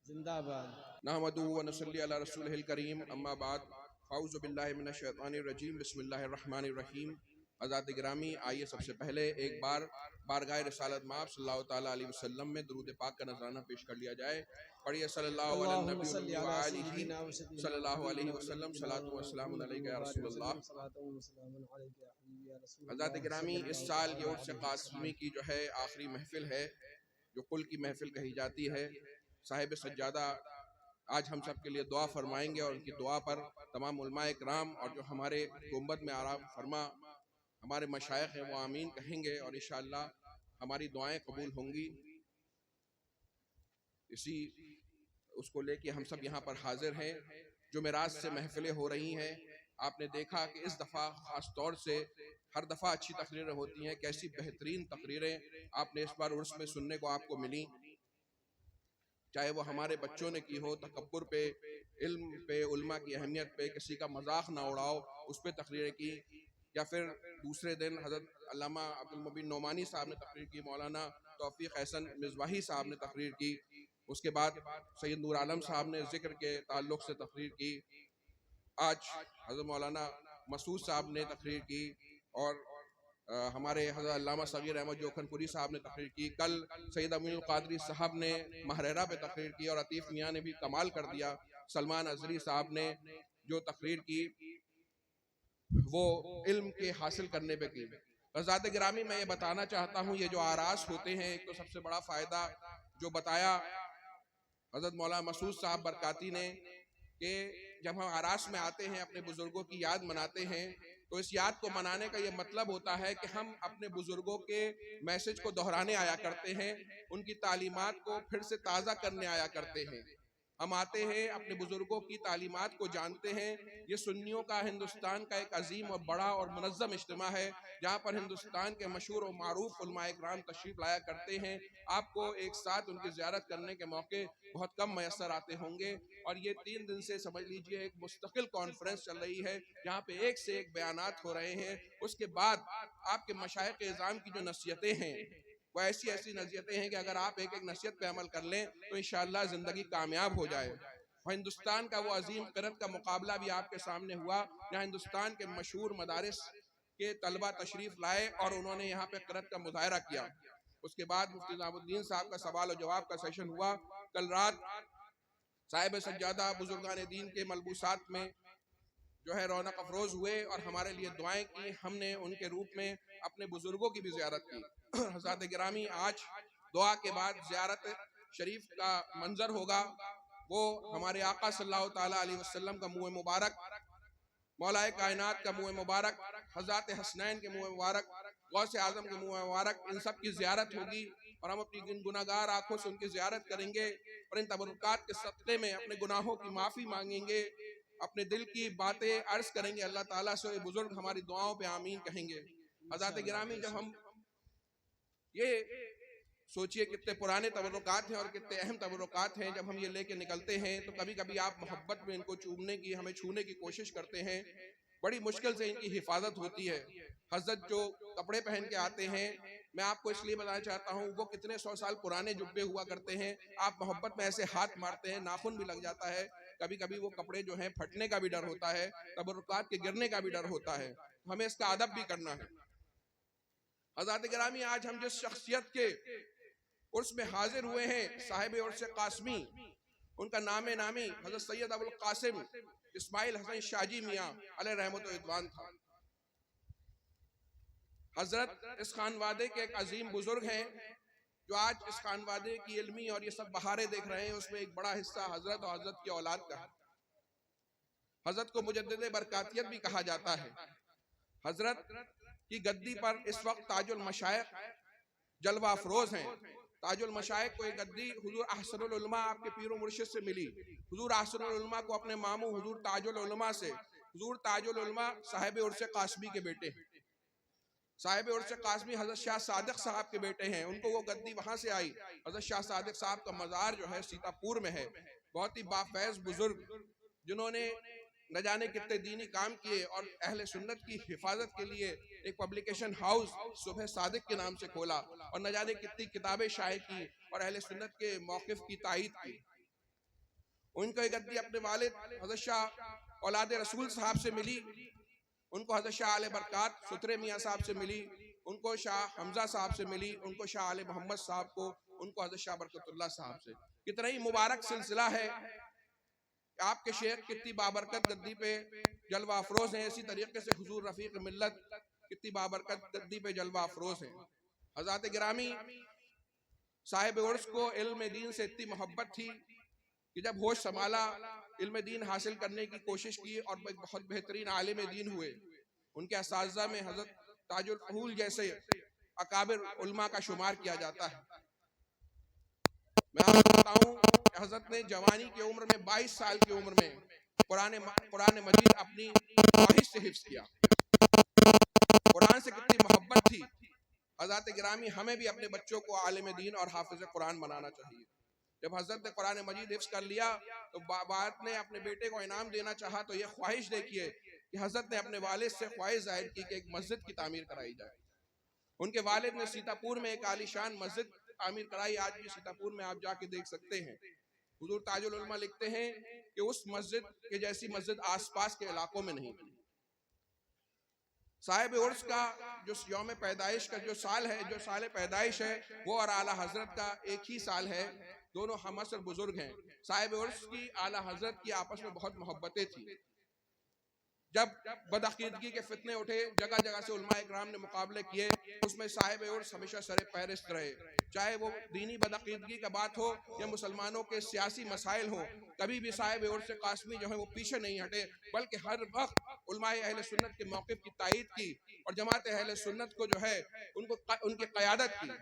जिंदाबाद। नहमदुहु व नसल्ली अला रसूलिहिल करीम, अम्मा बाद, फ़ाऊज़ु बिल्लाहि मिनश शैतानिर रजीम, बिस्मिल्लाहिर रहमानिर रहीम। आज़ाद गिरामी, आइए सबसे पहले एक बार बारगाह रिसालत माब सल्लल्लाहु ताला अलैहि वसल्लम में दुरूद पाक का नजराना पेश कर लिया जाए। पढ़िए सल्लल्लाहु अलैहि अल्लाहुम्मा नबी सल्ली व अला आलिहि सय्यिदिना व सय्यिदिना सल्लल्लाहु अलैहि मुहम्मद व वसल्लम, नबियिना सलातु व सलामुन मुहम्मद अलैका व या बारिक रसूलल्लाह। वसल्लम सलातु व सलामुन अलैका या हबीबी या आज़ाद रसूलल्लाह गिरामी, इस सल्लल्लाहु साल की तआला उर्स अलैहि कासमी वसल्लम। की जो है आखिरी महफिल है, जो कुल की महफिल कही जाती है। साहिब सज्जादा आज हम सब के लिए दुआ फरमाएंगे और उनकी दुआ पर तमाम उलमाए किराम और जो हमारे गुंबद में आराम फरमा हमारे मशाइख हैं वो आमीन कहेंगे और इंशाअल्लाह हमारी दुआएं कबूल होंगी। इसी उसको लेके हम सब यहाँ पर हाजिर हैं। जो मेराज से महफिलें हो रही हैं, आपने देखा कि इस दफ़ा ख़ास तौर से हर दफ़ा अच्छी तकरीरें होती हैं, कैसी बेहतरीन तकरीरें आपने इस बार उर्स में सुनने को आपको मिली। चाहे वो हमारे बच्चों ने की हो, तकब्बुर पे, इल्म पे, उल्मा की अहमियत पे, किसी का मजाक ना उड़ाओ, उस पर तकरीरें की, या फिर दूसरे दिन हज़रत अल्लामा अब्दुल मुबीन नोमानी साहब ने तकरीर की, मौलाना तौफीक हसन मिज़वाही साहब ने तकरीर की, उसके बाद सैयद नूर आलम साहब ने ज़िक्र के ताल्लुक़ से तकरीर की, आज हज़रत मौलाना मसूद साहब ने तकरीर की, और हमारे हज़रत अल्लामा सगीर अहमद जोखनपुरी साहब ने तकरीर की। कल सैयद अमीनुल क़ादरी साहब ने महरेरा पे तकरीर की और अतीफ़ मियाँ ने भी कमाल कर दिया। सलमान अज़री साहब ने जो तकरीर की वो इल्म के हासिल करने पे की। ज़ात गिरामी, मैं ये बताना चाहता हूँ, ये जो आरास होते हैं, एक तो सबसे बड़ा फ़ायदा जो बताया हज़रत मौलाना मसूद साहब बरकाती ने कि जब हम आरास में आते हैं, अपने बुजुर्गों की याद मनाते हैं, तो इस याद को मनाने का ये मतलब होता है कि हम अपने बुजुर्गों के मैसेज को दोहराने आया करते हैं, उनकी तालीमात को फिर से ताज़ा करने आया करते हैं। हम आते हैं, अपने बुजुर्गों की तालीमात को जानते हैं। ये सुन्नियों का हिंदुस्तान का एक अजीम और बड़ा और मुनज़्ज़म इज्तिमा है, जहाँ पर हिंदुस्तान के मशहूर और मारूफ उलमाए किराम तशरीफ़ लाया करते हैं। आपको एक साथ उनकी ज़ियारत करने के मौके बहुत कम मैसर आते होंगे, और ये 3 दिन से समझ लीजिए एक मुस्तकिल कॉन्फ्रेंस चल रही है, जहाँ पे एक से एक बयानात हो रहे हैं। उसके बाद आपके मशाइख़ इज़ाम की जो नसीहतें हैं, वो ऐसी ऐसी नसीहतें हैं कि अगर आप एक एक नसीहत पे अमल कर लें तो इंशाअल्लाह ज़िंदगी कामयाब हो जाए। और हिंदुस्तान का वो अजीम क़िरात का मुकाबला भी आपके सामने हुआ, जहाँ हिंदुस्तान के मशहूर मदारिस के तलबा तशरीफ़ लाए और उन्होंने यहाँ पे क़िरात का मुज़ाहरा किया। उसके बाद मुफ्ती निज़ामुद्दीन साहब का सवाल और जवाब का सेशन हुआ। कल रात साहिब सज्जादा बुजुर्गान दीन के मलबूसात में जो है रौनक अफरोज़ हुए और हमारे लिए दुआएं की। हमने उनके रूप में अपने बुजुर्गों की भी ज़ियारत की। हज़रात गिरामी, आज दुआ के बाद ज़ियारत शरीफ का मंजर होगा, वो हमारे आका सल्लल्लाहु ताला अलैहि वसल्लम का मुँह मुबारक, मौलाए कायनात का मुँह मुबारक, हज़रत हसनैन के मुँह मुबारक, गौसे आज़म के मुँह मुबारक, इन सब की ज़ियारत होगी और हम अपनी गुनाहगार आँखों से उनकी ज़ियारत करेंगे और इन तबरुकात के सदक़े में अपने गुनाहों की माफ़ी मांगेंगे, अपने दिल की बातें अर्ज़ करेंगे अल्लाह ताला से। बुजुर्ग हमारी दुआओं पे आमीन कहेंगे। हज़रत गिरामी, जब हम ये सोचिए कितने पुराने तबरुकात हैं और कितने अहम तबरुकात हैं, जब हम ये लेके निकलते हैं तो कभी कभी आप मोहब्बत में इनको चूमने की, हमें छूने की कोशिश करते हैं, बड़ी मुश्किल से इनकी हिफाजत होती है। हज़रत जो कपड़े पहन के आते हैं, मैं आपको इसलिए बताना चाहता हूँ, वो कितने 100 साल पुराने जुब्बे हुआ करते हैं। आप मोहब्बत में ऐसे हाथ मारते हैं, नाखून भी लग जाता है, कभी कभी वो कपड़े जो हैं फटने का भी डर होता है, तबरुकात के गिरने का भी डर होता है। हमें इसका अदब भी करना है। हज़रत गिरामी, आज हम जिस शख्सियत के उर्स में हाजिर हुए हैं, साहिब उर्स कासमी, उनका नामे नामी हज़रत सैयद अबुल कासिम इस्माइल हसन शाजी मियाँ अलैहि रहमत व रिदवान था। हज़रत इस खानवादे के एक अजीम बुजुर्ग हैं, जो आज इस खानवादे की इल्मी और ये सब बहारें देख रहे हैं, उसमें एक बड़ा हिस्सा हज़रत और हज़रत की औलाद का है। हज़रत को मुजद्दिद बरकातियत भी कहा जाता है। हज़रत की गद्दी पर इस वक्त ताजुल मशाइख जलवा अफरोज हैं। ताजुल मशाइख को एक गद्दी हुजूर अहसनुल उलमा आपके पीर मुर्शिद से मिली। हुजूर अहसनुल उलमा को अपने मामू हुजूर ताजुल उलमा से, हुजूर ताजुल उलमा साहिब उर्स कासमी के बेटे हैं। साहिब उर्स कासमी हज़रत शाह सादिक साहब के बेटे हैं। उनको वो गद्दी वहाँ से आई। हज़रत शाह सादिक साहब का मज़ार जो है सीतापुर में है। बहुत ही बाफैज़ बुजुर्ग, जिन्होंने न जाने कितने दीनी काम किए और अहले सुन्नत की हिफाजत के लिए एक पब्लिकेशन हाउस सुबह सादिक के नाम से खोला और न जाने कितनी किताबें शाये की और अहले सुन्नत के मौक़िफ़ की तायीद की। उनको एक गद्दी अपने वालिद हज़रत शाह औलाद रसूल साहब से मिली, उनको हज़रत शाह आले बरकात सुथरे मियाँ साहब से मिली, उनको शाह हमजा साहब से मिली, उनको शाह आले मोहम्मद साहब को, उनको हज़रत शाह बरकतुल्लाह साहब से। कितना ही मुबारक सिलसिला है। आपके शेख कितनी बाबरकत गद्दी पे जलवा अफरोज हैं, इसी तरीके से हुजूर रफीक मिल्लत कितनी बाबरकत गद्दी पे जलवा अफरोज हैं। हज़रात गिरामी साहिब उर्स को इल्म दीन से इतनी मोहब्बत थी कि जब होश संभाला, इल्म दीन हासिल करने की कोशिश की और बहुत बेहतरीन आलिम दीन हुए। उनके असातिज़ा में हज़रत ताजुल फहूल जैसे अकाबिर उलमा का शुमार किया जाता है। मैं आपको बताऊं कि हज़रत ने जवानी की उम्र में 22 साल की उम्र में कुरान मजीद अपनी ख्वाहिश से हिफ्ज़ किया। कुरान से कितनी मोहब्बत थी। हज़रत गिरामी हमें भी अपने बच्चों को आलिम दीन और हाफिज़ कुरान बनाना चाहिए। जब हज़रत ने कुरान मजीद हिफ्ज़ कर लिया तो बाप ने अपने बेटे को इनाम देना चाहा तो ये ख्वाहिश देखिए कि हज़रत ने अपने वालिद से ख्वाहिश ज़ाहिर की कि एक मस्जिद की तामीर कराई जाए। उनके वालिद ने सीतापुर में एक आलीशान मस्जिद तामीर कराई। आज भी सीतापुर में आप जाके देख सकते हैं। हुजूर ताजुल उलमा लिखते हैं कि उस मस्जिद के जैसी मस्जिद आसपास के इलाकों में नहीं बनी। साहिब उर्स का जो यौम पैदाइश का जो साल है, जो साल पैदाइश है, वो और आला हजरत का एक ही साल है। दोनों हमअसर बुजुर्ग हैं। साहिब उर्स की आला हजरत की आपस में बहुत मोहब्बतें थी। जब बदअकीदगी के फितने उठे, जगह जगह से उलमा इकराम ने मुकाबले किए, उसमें साहिब उर्स हमेशा सरे फहरिस्त रहे। चाहे वो दीनी बदअकीदगी का बात हो या मुसलमानों के सियासी मसाइल हो, कभी भी साहिब उर्स कासमी जो है वो पीछे नहीं हटे, बल्कि हर वक्त उलमाए अहले सुन्नत के मौक़िफ़ की तायीद की और जमात अहले सुन्नत को जो है उनको उनकी क़यादत की।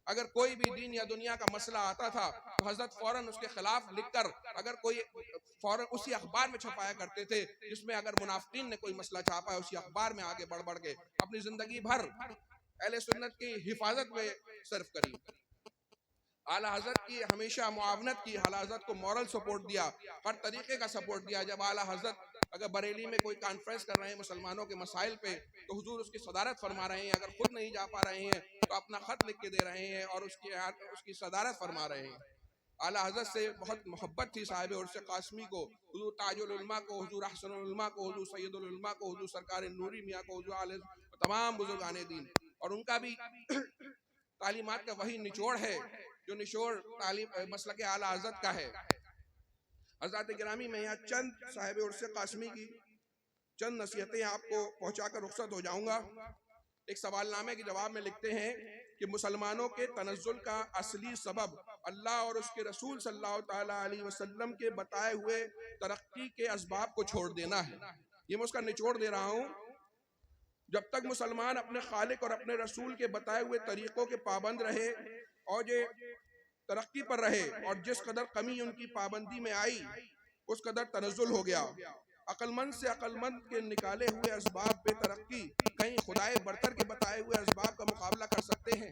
अगर कोई भी दीन या दुनिया का मसला आता था तो हजरत फौरन उसके खिलाफ लिखकर अगर कोई फौरन उसी अखबार में छपाया करते थे जिसमें अगर मुनाफिकीन ने कोई मसला छापा है, उसी अखबार में आगे बढ़ बढ़ के अपनी जिंदगी भर अहले सुन्नत की हिफाजत में सर्फ करी। आला हज़रत की हमेशा मुआवनत की, आला हज़रत को मॉरल सपोर्ट दिया, हर तरीके का सपोर्ट दिया। जब आला हज़रत अगर बरेली में कोई कॉन्फ्रेंस कर रहे हैं मुसलमानों के मसाइल पे तो हुजूर उसकी सदारत फरमा रहे हैं। अगर खुद नहीं जा पा रहे हैं तो अपना खत लिख के दे रहे हैं और उसकी सदारत फरमा रहे हैं। आला हज़रत से बहुत मोहब्बत थी साहिब उर्स कासमी को, हुजूर ताजुल उलमा को, हुजूर अहसनुल उलमा को, हुजूर सैयदुल उलमा को, हुजूर सरकार नूरी मियाँ को, हुजूर आले तमाम बुजुर्गाने दीन। और उनका भी तालीमात का वही निचोड़ है जो निचोड़ तालीम मसलक आला हज़रत का है। हज़रत गिरामी में यहाँ चंद साहिब उर्स कासमी की चंद नसीहतें आपको पहुँचाकर रुखसत हो जाऊँगा। एक सवालनामे के जवाब में लिखते हैं कि मुसलमानों के तनज़्ज़ुल का असली सबब अल्लाह और उसके रसूल सल्लल्लाहु ताला अलैहि वसल्लम के बताए हुए तरक्की के असबाब को छोड़ देना है। ये मैं उसका निचोड़ दे रहा हूँ। जब तक मुसलमान अपने खालिक और अपने रसूल के बताए हुए तरीक़ों के पाबंद रहे और ये तरक्की पर रहे और जिस कदर कमी उनकी पाबंदी में आई उस कदर तनज़्ज़ुल हो गया। अक्लमंद से अक्लमंद के निकाले हुए असबाब पे तरक्की कहीं खुदाए बरतर के बताए हुए असबाब का मुकाबला कर सकते हैं।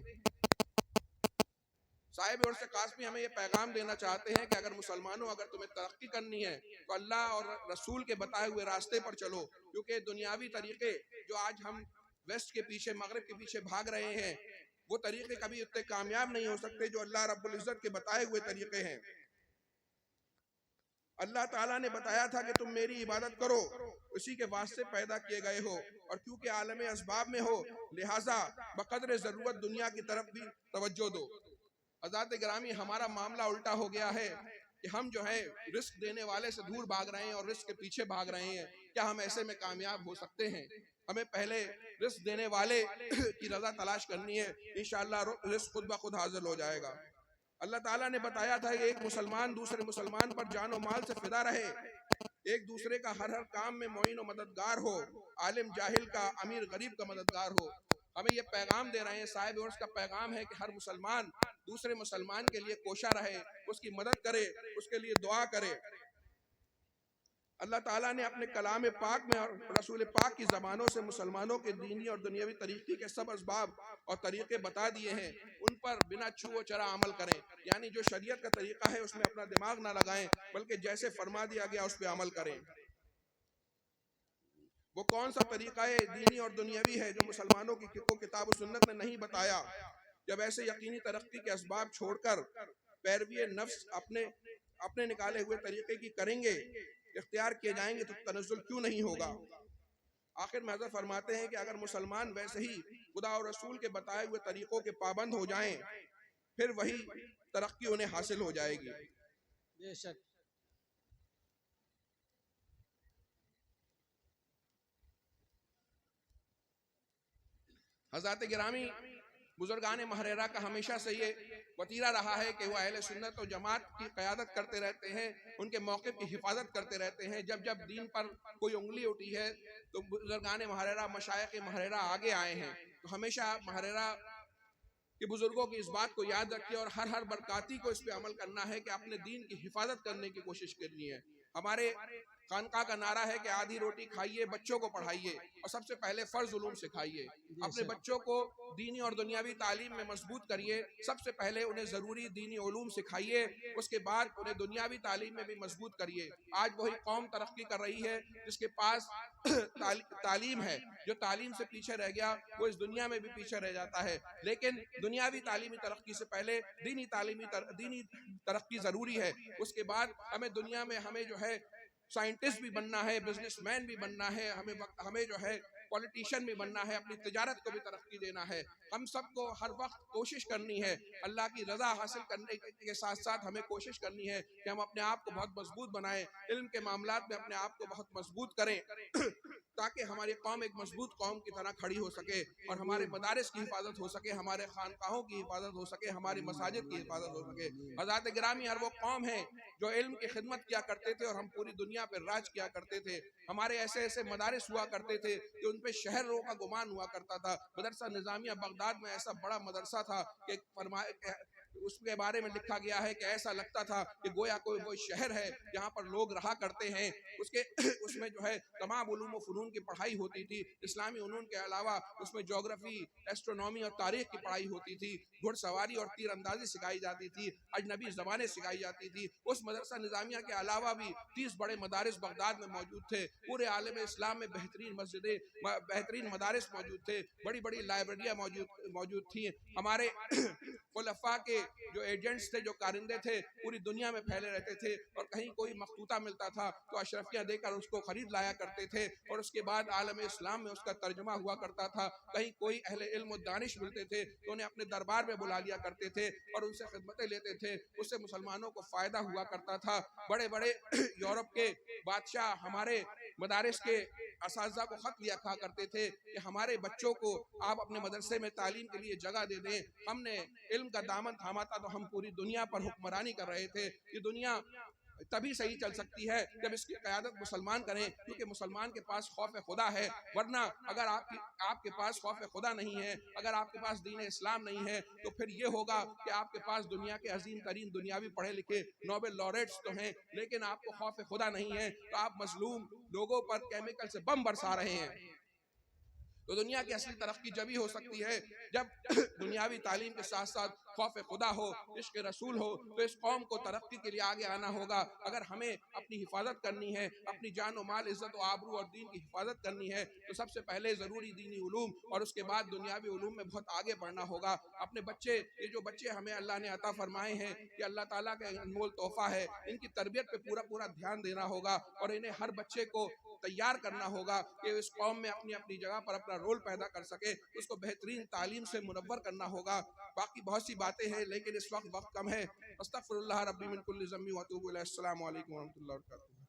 साहिब उर्स कासमी हमें ये पैगाम देना चाहते हैं कि अगर मुसलमानों अगर तुम्हें तरक्की करनी है तो अल्लाह और रसूल के बताए हुए रास्ते पर चलो, क्योंकि दुनियावी तरीके जो आज हम वेस्ट के पीछे मगरिब के पीछे भाग रहे हैं वो तरीके कभी उतने कामयाब नहीं हो सकते जो अल्लाह रब्बुल इज्जत के बताए हुए तरीके हैं। अल्लाह ताला ने बताया था कि तुम मेरी इबादत करो, उसी के वास्ते पैदा किए गए हो और क्योंकि आलम असबाब में हो लिहाजा बकदर ज़रूरत दुनिया की तरफ भी तवज्जो दो। हज़रत गिरामी हमारा मामला उल्टा हो गया है कि हम जो है रिस्क देने वाले से दूर भाग रहे हैं और रिस्क के पीछे भाग रहे हैं। क्या हम ऐसे में कामयाब हो सकते हैं? हमें पहले रिस्क देने वाले की रज़ा तलाश करनी है, इंशाअल्लाह रिस्क खुद ब खुद हाजिर हो जाएगा। अल्लाह ताला ने बताया था कि एक मुसलमान दूसरे मुसलमान पर जान और माल से फिदा रहे, एक दूसरे का हर काम में मोइन और मददगार हो, आलिम जाहिल का, अमीर गरीब का मददगार हो। हमें ये पैगाम दे रहे हैं, साहिब उर्स का पैगाम है कि हर मुसलमान दूसरे मुसलमान के लिए कोशा रहे, उसकी मदद करे, उसके लिए दुआ करे। अल्लाह ताला ने अपने कलाम पाक में और रसूल पाक की ज़बानों से मुसलमानों के दीनी और दुनियावी तरीक़े के सब असबाब और तरीक़े बता दिए हैं। उन पर बिना छू चरा अमल करें, यानी जो शरीयत का तरीक़ा है उसमें अपना दिमाग ना लगाएं, बल्कि जैसे फरमा दिया गया उस पर अमल करें। वो कौन सा तरीका है दीनी और दुनियावी है जो मुसलमानों को किताब और सुन्नत ने नहीं बताया। जब ऐसे यकीनी तरक्की के असबाब छोड़कर पैरवी नफ्स अपने निकाले हुए तरीके की करेंगे, इख्तियार किए जाएंगे, तो तनज़्ज़ुल क्यों नहीं होगा। आखिर में हज़रत फरमाते हैं कि अगर मुसलमान वैसे ही खुदा और रसूल के बताए हुए तरीकों के पाबंद हो जाएं, फिर वही तरक्की उन्हें हासिल हो जाएगी। बेशक हज़रत गिरामी बुजुर्गान महरेरा का हमेशा से ये वतीरा रहा है कि वह अहले सुन्नत और जमात की क़यादत करते रहते हैं, उनके मौक़िफ़ की हिफाजत करते रहते हैं। जब जब दीन पर कोई उंगली उठी है तो बुजुर्गान महरेरा, मशाइख़ महरेरा आगे आए हैं। तो हमेशा महरेरा कि बुजुर्गों की इस बात को याद रखिए और हर बरकाती को इस पे अमल करना है कि अपने दीन की हिफाजत करने की कोशिश करनी है। हमारे खानका का नारा है कि आधी रोटी खाइए, बच्चों को पढ़ाइए और सबसे पहले फर्ज उलूम सिखाइए। अपने बच्चों को दीनी और दुनियावी तालीम में मजबूत करिए। सबसे पहले उन्हें ज़रूरी दीनी उलूम सिखाइए, उसके बाद उन्हें दुनियावी तालीम में भी मजबूत करिए। आज वही कौम तरक्की कर रही है जिसके पास तालीम है। जो तालीम से पीछे रह गया वो इस दुनिया में भी पीछे रह जाता है। लेकिन दुनियावी तालीमी तरक्की से पहले दीनी तरक्की ज़रूरी है। उसके बाद हमें दुनिया में हमें जो है साइंटिस्ट भी बनना है, बिजनेसमैन भी बनना है, हमें जो है पॉलिटिशियन भी बनना है, अपनी तिजारत को भी तरक्की देना है। हम सबको हर वक्त कोशिश करनी है अल्लाह की रज़ा हासिल करने के साथ साथ हमें कोशिश करनी है कि हम अपने आप को बहुत मजबूत बनाएं, इल्म के मामलात में अपने आप को बहुत मजबूत करें ताकि हमारी कौम एक मजबूत कौम की तरह खड़ी हो सके और हमारे मदारिस की हिफाजत हो सके, हमारे खानकाहों की हिफाजत हो सके, हमारी मसाजिद की हिफाजत हो सके। हज़रात गिरामी हर वो कौम है जो इल्म की खिदमत किया करते थे और हम पूरी दुनिया पर राज किया करते थे। हमारे ऐसे ऐसे मदारिस हुआ करते थे कि उन पे शहरों का गुमान हुआ करता था। मदरसा निज़ामिया बगदाद में ऐसा बड़ा मदरसा था कि उसके बारे में लिखा गया है कि ऐसा लगता था कि गोया कोई वो शहर है जहाँ पर लोग रहा करते हैं। उसमें जो है तमाम उलूम व फ़नून की पढ़ाई होती थी। इस्लामी उलूम के अलावा उसमें जोग्राफी, एस्ट्रोनॉमी और तारीख की पढ़ाई होती थी। घुड़सवारी और तीरंदाजी सिखाई जाती थी। अजनबी ज़बानें सिखाई जाती थी। उस मदरसा निज़ामिया के अलावा भी 30 बड़े मदारिस बगदाद में मौजूद थे। पूरे आलम इस्लाम में बेहतरीन मस्जिदें, बेहतरीन मदारिस मौजूद थे। बड़ी बड़ी लाइब्रेरियाँ मौजूद थी। हमारे खुलफा के जो एजेंट्स थे, जो कारिंदे थे, पूरी दुनिया में फैले रहते थे और कहीं कोई मखतूता मिलता था तो अशरफियाँ देकर उसको खरीद लाया करते थे और उसके बाद आलम इस्लाम में उसका तर्जुमा हुआ करता था। कहीं कोई अहले इल्म व दानिश मिलते थे तो उन्हें अपने दरबार में बुला लिया करते थे और उनसे खिदमतें लेते थे। उससे मुसलमानों को फ़ायदा हुआ करता था। बड़े बड़े यूरोप के बादशाह हमारे मदारिस के असातिज़ा को ख़त लिखा करते थे कि हमारे बच्चों को आप अपने मदरसे में तालीम के लिए जगह दे दें। हमने इल्म का दामन थामा था तो हम पूरी दुनिया पर हुक्मरानी कर रहे थे। ये दुनिया तभी सही चल सकती है जब इसकी क़यादत मुसलमान करें, क्योंकि मुसलमान के पास खौफ खुदा है। वरना अगर आपके पास खौफ खुदा नहीं है, अगर आपके पास दीन इस्लाम नहीं है, तो फिर ये होगा कि आपके पास दुनिया के अजीम तरीन दुनियावी पढ़े लिखे नोबेल लॉरेट्स तो हैं, लेकिन आपको खौफ खुदा नहीं है, तो आप मजलूम लोगों पर केमिकल से बम बरसा रहे हैं। तो दुनिया की असली तरक्की जब ही हो सकती है जब दुनियावी तालीम के साथ साथ खौफ खुदा हो, इश्क रसूल हो। तो इस कौम को तरक्की के लिए आगे आना होगा। अगर हमें अपनी हिफाजत करनी है, अपनी जान व माल, इज़्ज़त व आबरू और दीन की हिफाजत करनी है, तो सबसे पहले ज़रूरी दीनी उलूम और उसके बाद दुनियावी उलूम में बहुत आगे बढ़ना होगा। अपने बच्चे, ये जो बच्चे हमें अल्लाह ने अता फरमाए हैं, ये अल्लाह ताला का अनमोल तोहफ़ा है। इनकी तरबियत पे पूरा ध्यान देना होगा और इन्हें हर बच्चे को तैयार करना होगा कि इस कौम में अपनी अपनी जगह पर अपना रोल पैदा कर सके। उसको बेहतरीन तालीम से मुनव्वर करना होगा। बाकी बहुत सी बातें हैं लेकिन इस वक्त कम है। अस्तगफिरुल्लाह रब्बी मिन कुल्लि ज़म्बि व अतूबु इलैहि। अस्सलामु अलैकुम व रहमतुल्लाहि व बरकातुहू।